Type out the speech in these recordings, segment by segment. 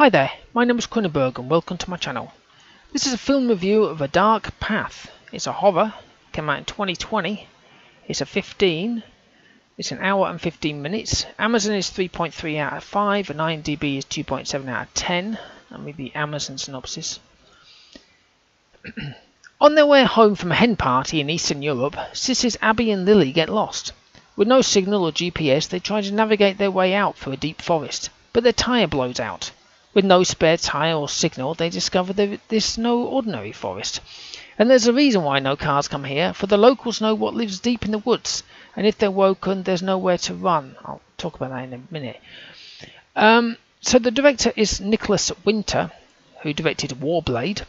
Hi there, my name is Kunneberg and welcome to my channel. This is a film review of A Dark Path. It's a horror, came out in 2020, it's a 15, it's an hour and 15 minutes. Amazon is 3.3 out of 5 and IMDb is 2.7 out of 10. Let me the Amazon synopsis. On their way home from a hen party in Eastern Europe, sisters Abby and Lily get lost. With no signal or GPS, they try to navigate their way out through a deep forest, but their tyre blows out. With no spare tyre or signal, they discover that this is no ordinary forest. And there's a reason why no cars come here, for the locals know what lives deep in the woods, and if they're woken, there's nowhere to run. I'll talk about that in a minute. So the director is Nicholas Winter, who directed Warblade.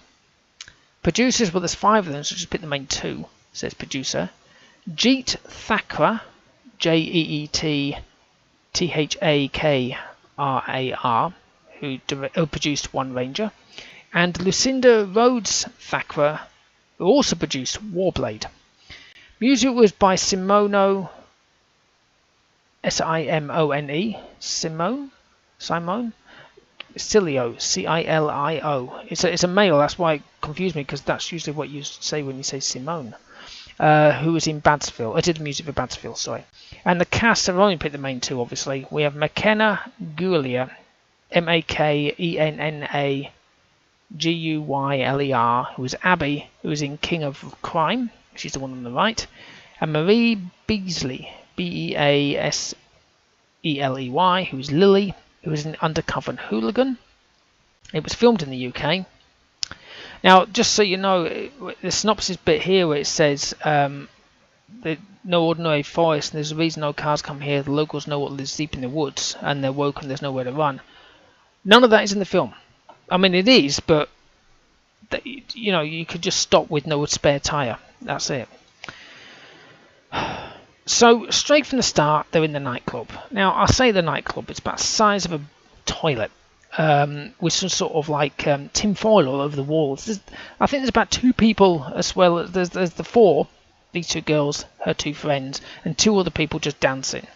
Producers, well, there's 5 of them, so just pick the main 2, says producer. Jeet Thakrar, Jeetthakkrar, who produced One Ranger, and Lucinda Rhodes Thakrar, who also produced Warblade. Music was by Simone, S-I-M-O-N-E, Simone, Cilio, C-I-L-I-O. It's a male, that's why it confused me, because that's usually what you say when you say Simone. Who was in Badsville. I did the music for Badsville, sorry. And the cast, I've only picked the main 2, obviously. We have McKenna Guyer, M-A-K-E-N-N-A-G-U-Y-L-E-R, who is Abby, who is in King of Crime. She's the one on the right. And Marie Beasley, B-E-A-S-E-L-E-Y, who is Lily, who is an Undercover Hooligan. It was filmed in the UK. Now, just so you know, the synopsis bit here where it says no ordinary forest, and there's a reason no cars come here, the locals know what lives deep in the woods, and they're woken, there's nowhere to run. None of that is in the film. I mean, it is, but you could just stop with no spare tyre. That's it. So, straight from the start, they're in the nightclub. Now, I say the nightclub, it's about the size of a toilet. With some sort of like tin foil all over the walls. I think there's about 2 people as well. There's the 4, these 2 girls, her 2 friends, and 2 other people just dancing.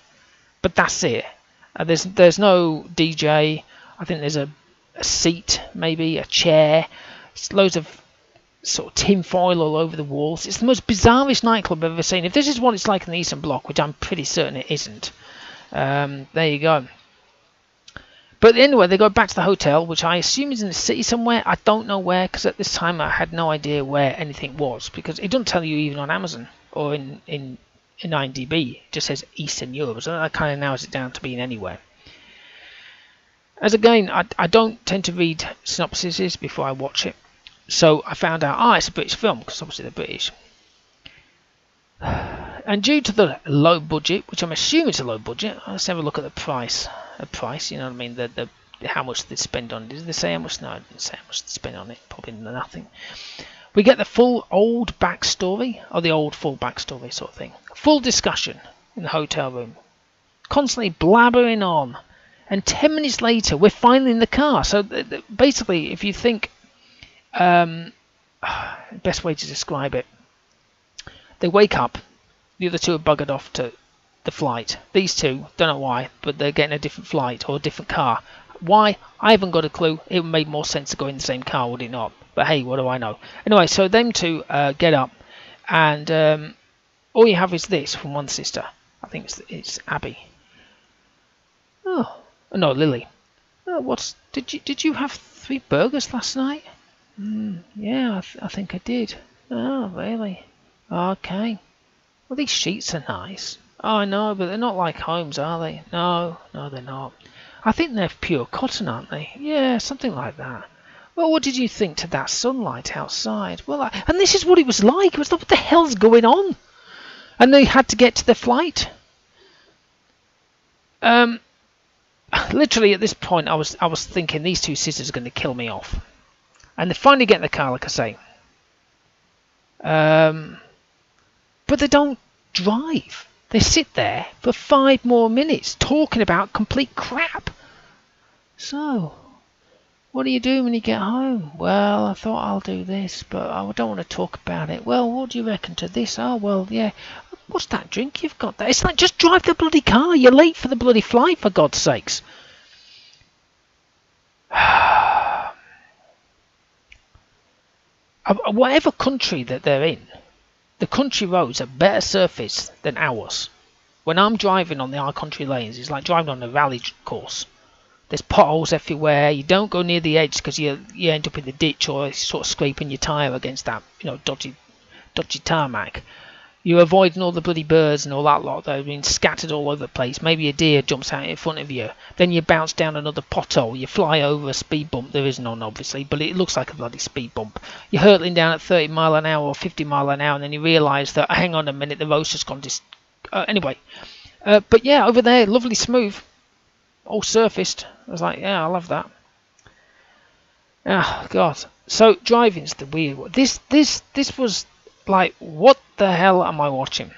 But that's it. There's no DJ. I think there's a seat, maybe a chair. It's loads of sort of tin foil all over the walls. It's the most bizarrest nightclub I've ever seen. If this is what it's like in the Eastern Bloc, which I'm pretty certain it isn't, there you go. But anyway, they go back to the hotel, which I assume is in the city somewhere. I don't know where, because at this time I had no idea where anything was, because it doesn't tell you even on Amazon or in IMDb. It just says Eastern Europe, so that kind of narrows it down to being anywhere. As again, I don't tend to read synopsises before I watch it, so I found out, it's a British film, because obviously they're British. And due to the low budget, which I'm assuming it's a low budget, let's have a look at the price. You know what I mean? The how much they spend on it. Did they say how much? No, I didn't say how much they spend on it. Probably nothing. We get the full old backstory, or the old full backstory sort of thing. Full discussion in the hotel room. Constantly blabbering on. And 10 minutes later, we're finally in the car. So basically, if you think, best way to describe it, they wake up. The other 2 are buggered off to the flight. These 2, don't know why, but they're getting a different flight or a different car. Why? I haven't got a clue. It would make more sense to go in the same car, would it not? But hey, what do I know? Anyway, so them 2 get up, and all you have is this from one sister. I think it's Abby. Oh no, Lily. Did you have 3 burgers last night? Yeah, I think I did. Oh really? Okay. Well, these sheets are nice. Oh, I know, but they're not like Homes, are they? No, they're not. I think they're pure cotton, aren't they? Yeah, something like that. Well, what did you think to that sunlight outside? Well, and this is what it was like. It was like, what the hell's going on? And they had to get to the flight. Literally at this point, I was thinking these 2 sisters are going to kill me off. And they finally get in the car, like I say. But they don't drive. They sit there for 5 more minutes talking about complete crap. So, what do you do when you get home? Well, I thought I'll do this, but I don't want to talk about it. Well, what do you reckon to this? Oh, well, yeah. What's that drink you've got there? It's like, just drive the bloody car. You're late for the bloody flight, for God's sakes. whatever country that they're in, the country roads are better surfaced than ours. When I'm driving on the our country lanes, it's like driving on a rally course. There's potholes everywhere. You don't go near the edge because you end up in the ditch or sort of scraping your tyre against that dodgy tarmac. You're avoiding all the bloody birds and all that lot that have been scattered all over the place. Maybe a deer jumps out in front of you. Then you bounce down another pothole. You fly over a speed bump. There is none, obviously, but it looks like a bloody speed bump. You're hurtling down at 30 mile an hour or 50 mile an hour, and then you realise that, hang on a minute, the road's just gone. Anyway, but yeah, over there, lovely smooth, all surfaced. I was like, yeah, I love that. Oh, God. So driving's the weird one. This was like, what the hell am I watching?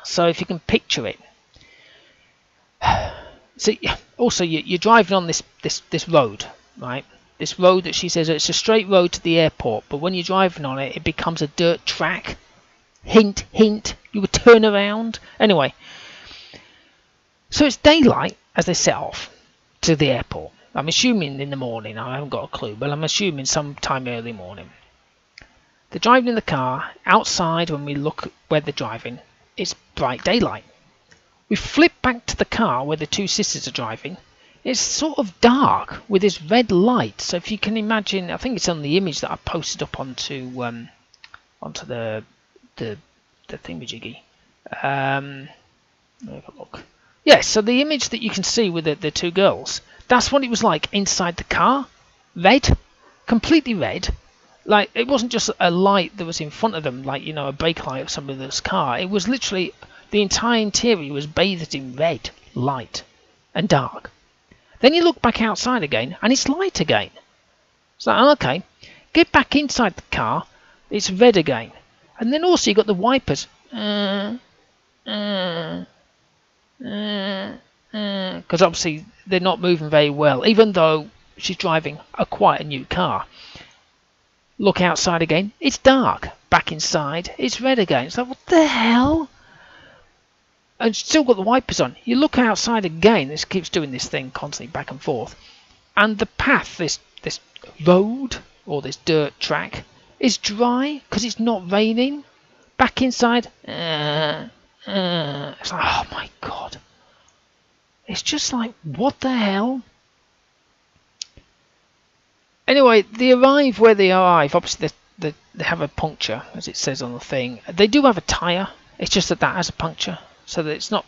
So if you can picture it. So also you're driving on this road, right? This road that she says it's a straight road to the airport, but when you're driving on it, it becomes a dirt track. Hint, hint. You would turn around. Anyway, so it's daylight as they set off to the airport. I'm assuming in the morning. I haven't got a clue, but I'm assuming sometime early morning. They're driving in the car. Outside, when we look where they're driving, it's bright daylight. We flip back to the car where the two sisters are driving. It's sort of dark with this red light. So if you can imagine, I think it's on the image that I posted up onto the thingamajiggy. Let me have a look. Yes, so the image that you can see with the two girls, that's what it was like inside the car. Red, completely red. Like, it wasn't just a light that was in front of them, like, a brake light of somebody's car. It was literally, the entire interior was bathed in red light and dark. Then you look back outside again, and it's light again. It's like, okay, get back inside the car, it's red again. And then also you got the wipers. Because obviously they're not moving very well, even though she's driving quite a new car. Look outside again, it's dark. Back inside, it's red again. It's like, what the hell? And still got the wipers on. You look outside again, this keeps doing this thing constantly back and forth. And the path, this road, or this dirt track, is dry because it's not raining. Back inside, it's like, oh my God. It's just like, what the hell? Anyway, they arrive where they arrive. Obviously, they have a puncture, as it says on the thing. They do have a tyre. It's just that has a puncture. So that it's not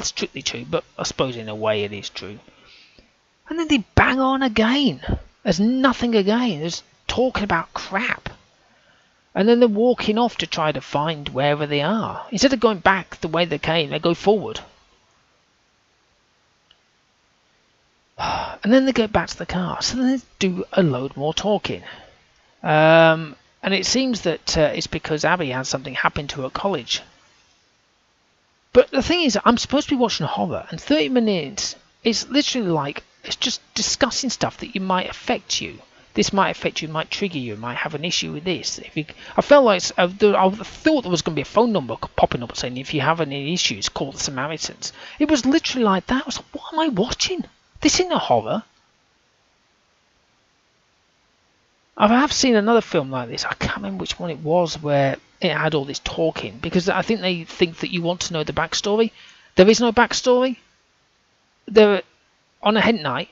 strictly true, but I suppose in a way it is true. And then they bang on again. There's nothing again. There's talking about crap. And then they're walking off to try to find wherever they are. Instead of going back the way they came, they go forward. And then they get back to the car. So then they do a load more talking. And it seems that it's because Abby had something happen to her at college. But the thing is, I'm supposed to be watching horror, and 30 minutes is literally like, it's just discussing stuff that might affect you. This might affect you, might trigger you, might have an issue with this. I felt like I thought there was going to be a phone number popping up saying if you have any issues, call the Samaritans. It was literally like that. I was like, what am I watching? This isn't a horror. I have seen another film like this. I can't remember which one it was where it had all this talking, because I think they think that you want to know the backstory. There is no backstory. They're on a hen night.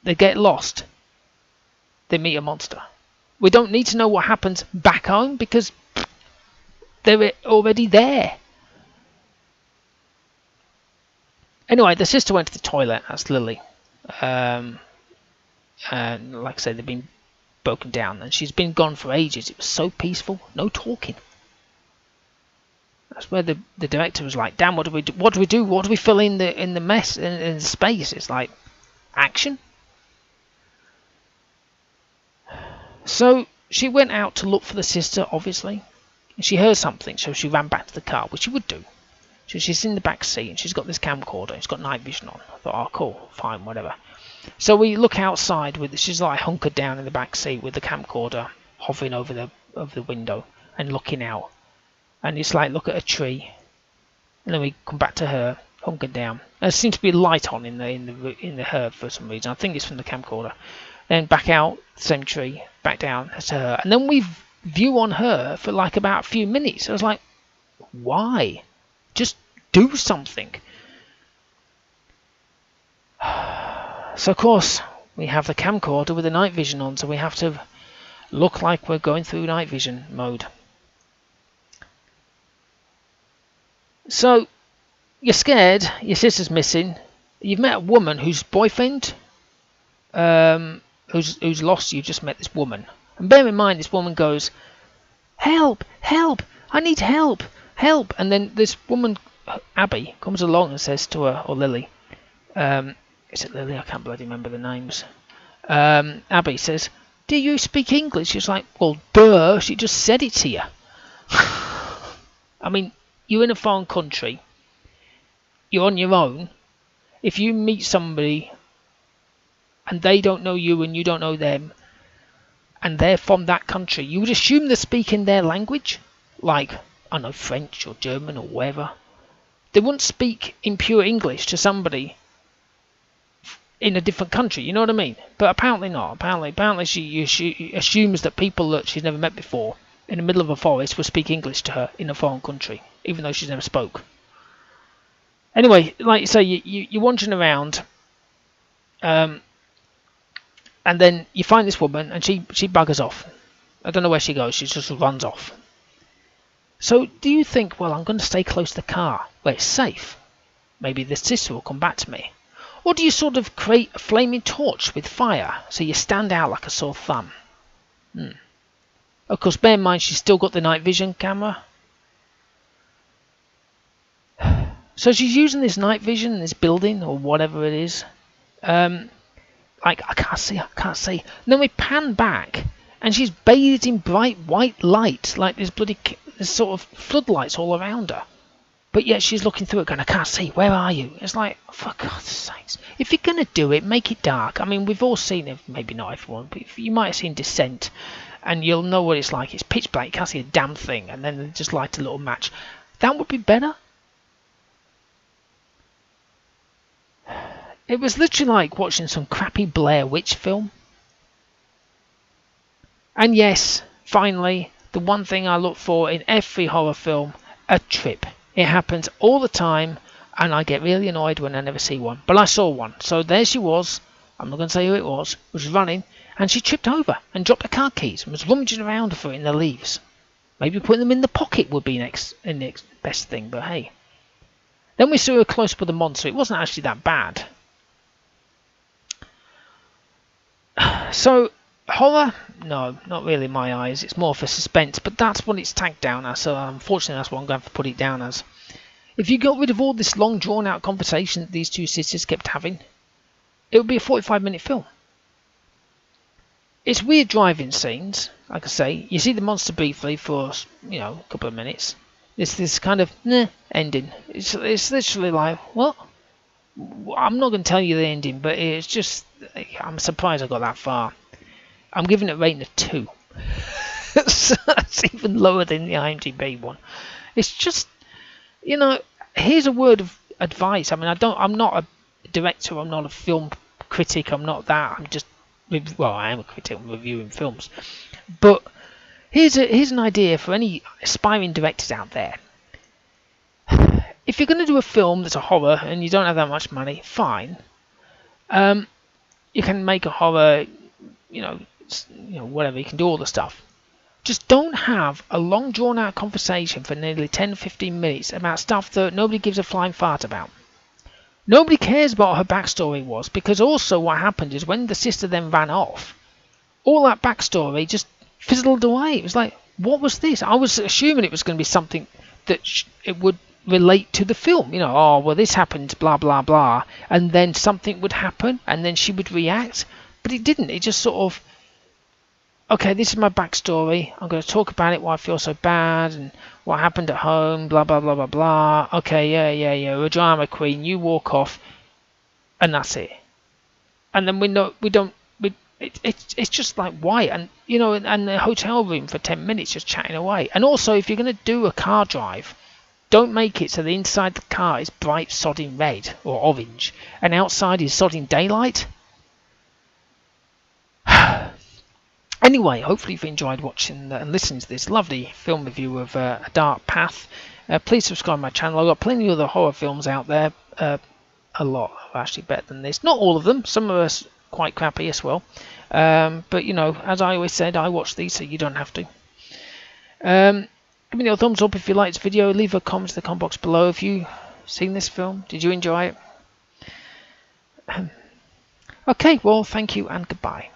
They get lost. They meet a monster. We don't need to know what happens back home because they're already there. Anyway, the sister went to the toilet. That's Lily. And like I said, they've been broken down, and she's been gone for ages. It was so peaceful, no talking. That's where the director was like, "Damn, what do we do? What do we do? What do we fill in the mess in the space?" It's like action. So she went out to look for the sister, obviously. And she heard something, so she ran back to the car, which she would do. So she's in the back seat, and she's got this camcorder. It's got night vision on. I thought, oh, cool, fine, whatever. So we look outside she's like hunkered down in the back seat with the camcorder hovering over the window and looking out. And it's like, look at a tree. And then we come back to her, hunkered down. There seems to be a light on in the herb for some reason. I think it's from the camcorder. Then back out, same tree, back down. That's her. And then we view on her for like about a few minutes. I was like, why? Just do something. So of course we have the camcorder with the night vision on, so we have to look like we're going through night vision mode. So you're scared, your sister's missing, you've met a woman whose boyfriend who's lost. You've just met this woman, and bear in mind this woman goes, help, help, I need help, help. And then this woman, Abby, comes along and says to her, or Lily, is it Lily? I can't bloody remember the names. Abby says, do you speak English? She's like, well, duh, she just said it to you. I mean, you're in a foreign country, you're on your own. If you meet somebody and they don't know you and you don't know them, and they're from that country, you would assume they're speaking their language, like, I don't know, French or German or whatever. They wouldn't speak in pure English to somebody in a different country, you know what I mean? But apparently not. Apparently she assumes that people that she's never met before in the middle of a forest will speak English to her in a foreign country, even though she's never spoke. Anyway, like you say, you're wandering around, and then you find this woman, and she buggers off. I don't know where she goes. She just runs off. So do you think, well, I'm going to stay close to the car where it's safe? Maybe the sister will come back to me. Or do you sort of create a flaming torch with fire so you stand out like a sore thumb? Of course, bear in mind she's still got the night vision camera. So she's using this night vision in this building or whatever it is. Like, I can't see. And then we pan back and she's bathed in bright white light, like there's sort of floodlights all around her. But yet she's looking through it going, I can't see, where are you? It's like, for God's sakes, if you're going to do it, make it dark. I mean, we've all seen it, maybe not everyone, but you might have seen Descent, and you'll know what it's like. It's pitch black, you can't see a damn thing, and then they just light a little match. That would be better. It was literally like watching some crappy Blair Witch film. And yes, finally, the one thing I look for in every horror film, a trip. It happens all the time, and I get really annoyed when I never see one. But I saw one. So there she was. I'm not going to say who it was running, and she tripped over and dropped the car keys and was rummaging around for it in the leaves. Maybe putting them in the pocket would be the next best thing, but hey. Then we saw a close-up of the monster. It wasn't actually that bad. So, horror? No, not really in my eyes. It's more for suspense, but that's what it's tagged down as, so unfortunately that's what I'm going to have to put it down as. If you got rid of all this long drawn out conversation that these two sisters kept having, it would be a 45-minute film. It's weird driving scenes, like I say. You see the monster briefly for, a couple of minutes. It's this kind of ending. It's literally like, what? I'm not going to tell you the ending, but it's just, I'm surprised I got that far. I'm giving it a rating of 2. So that's even lower than the IMDb one. It's just, here's a word of advice. I mean, I'm not a director. I'm not a film critic. I'm not that. I am a critic. I'm reviewing films. But here's an idea for any aspiring directors out there. If you're going to do a film that's a horror and you don't have that much money, fine. You can make a horror, whatever. You can do all the stuff. Just don't have a long drawn out conversation for nearly 10-15 minutes about stuff that nobody gives a flying fart about. Nobody cares about what her backstory was, because also what happened is when the sister then ran off, all that backstory just fizzled away. It was like, what was this? I was assuming it was going to be something that it would relate to the film. This happened, blah, blah, blah. And then something would happen, and then she would react. But it didn't. It just sort of, okay, this is my backstory. I'm going to talk about it, why I feel so bad, and what happened at home, blah, blah, blah, blah, blah. Okay, yeah, we're a drama queen. You walk off, and that's it. And then it's just like, why? And, and the hotel room for 10 minutes just chatting away. And also, if you're going to do a car drive, don't make it so the inside the car is bright sodding red or orange and outside is sodding daylight. Anyway, hopefully you've enjoyed watching and listening to this lovely film review of A Dark Path. Please subscribe to my channel. I've got plenty of other horror films out there. A lot are actually better than this. Not all of them. Some of us quite crappy as well. But you know, as I always said, I watch these so you don't have to. Give me a thumbs up if you liked this video. Leave a comment in the comment box below if you've seen this film. Did you enjoy it? Okay, well, thank you and goodbye.